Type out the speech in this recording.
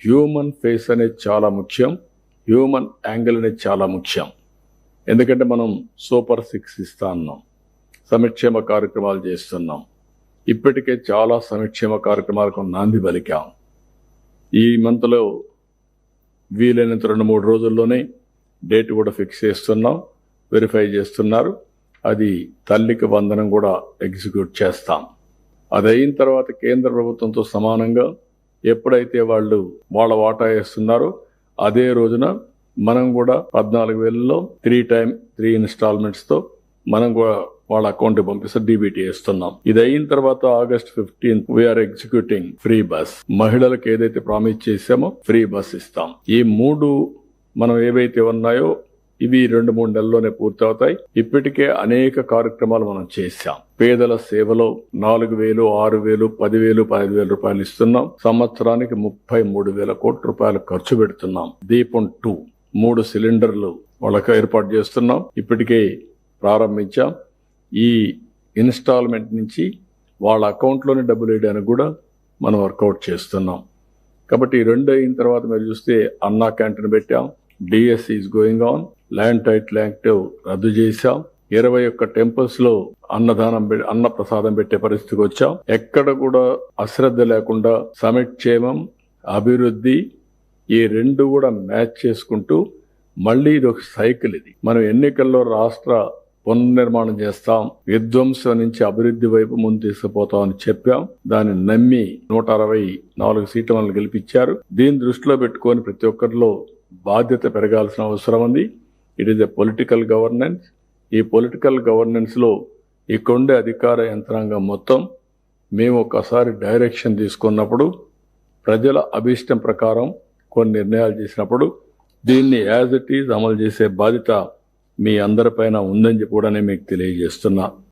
Human face అనేది చాలా ముఖ్యం, హ్యూమన్ యాంగిల్ అనేది చాలా ముఖ్యం. ఎందుకంటే మనం సూపర్ 6 ఇస్తా ఉన్నాం, సంక్షేమ కార్యక్రమాలు చేస్తున్నాం. ఇప్పటికే చాలా సంక్షేమ కార్యక్రమాలకు నాంది పలికాం. ఈ మంత్లో వీలైనంత 2-3 రోజుల్లోనే డేట్ కూడా ఫిక్స్ చేస్తున్నాం, వెరిఫై చేస్తున్నారు. అది తల్లికి వందనం కూడా ఎగ్జిక్యూట్ చేస్తాం. అది అయిన తర్వాత కేంద్ర ప్రభుత్వంతో సమానంగా ఎప్పుడైతే వాళ్ళు వాళ్ళ వాటా వేస్తున్నారో అదే రోజున మనం కూడా 14,000లో 3 ఇన్స్టాల్మెంట్స్తో మనం కూడా వాళ్ళ అకౌంట్ పంపిస్తే డీబీటీ వేస్తున్నాం. ఇది అయిన తర్వాత August 15th we're executing free bus. మహిళలకు ఏదైతే ప్రామిస్ చేశామో ఫ్రీ బస్ ఇస్తాం. ఈ 3 మనం ఏవైతే ఉన్నాయో ఇవి 2-3 నెలల్లోనే పూర్తవుతాయి. ఇప్పటికే అనేక కార్యక్రమాలు మనం చేశాం. పేదల సేవలో 4,000, 6,000, 10,000, 15,000 రూపాయలు ఇస్తున్నాం. సంవత్సరానికి 33,000 కోట్ల రూపాయలు ఖర్చు పెడుతున్నాం. దీపం 2 3 సిలిండర్లు వాళ్ళకి ఏర్పాటు చేస్తున్నాం. ఇప్పటికే ప్రారంభించాం. ఈ ఇన్స్టాల్మెంట్ నుంచి వాళ్ళ అకౌంట్లోనే డబ్బులు వేయడానికి కూడా మనం వర్కౌట్ చేస్తున్నాం. కాబట్టి ఈ 2 అయిన తర్వాత మీరు చూస్తే అన్నా క్యాంటీన్ పెట్టాం, DSC is going on, land title act రద్దు చేశాం. 21 టెంపుల్స్ లో అన్న ప్రసాదం పెట్టే పరిస్థితికి వచ్చాం. ఎక్కడ కూడా అశ్రద్ధ లేకుండా సంక్షేమం, అభివృద్ధి ఈ 2 కూడా మ్యాచ్ చేసుకుంటూ మళ్ళీ ఇది ఒక సైకిల్. ఇది మనం ఎన్నికల్లో రాష్ట్ర పునర్నిర్మాణం చేస్తాం, విధ్వంసం నుంచి అభివృద్ధి వైపు ముందు తీసుకుపోతామని చెప్పాం. దాన్ని నమ్మి 164 సీట్ల మనల్ని గెలిపించారు. దీన్ని దృష్టిలో పెట్టుకొని ప్రతి ఒక్కరిలో బాధ్యత పెరగాల్సిన అవసరం ఉంది. It is a political governance. ఈ పొలిటికల్ గవర్నెన్స్ లో ఇక్కడుండే అధికార యంత్రాంగం మొత్తం మేము ఒకసారి డైరెక్షన్ తీసుకున్నప్పుడు, ప్రజల అభిష్టం ప్రకారం కొన్ని నిర్ణయాలు చేసినప్పుడు దీన్ని యాజ్ ఇట్ ఈజ్ అమలు చేసే బాధ్యత మీ అందరిపైన ఉందని చెప్పి కూడా మీకు తెలియజేస్తున్నా.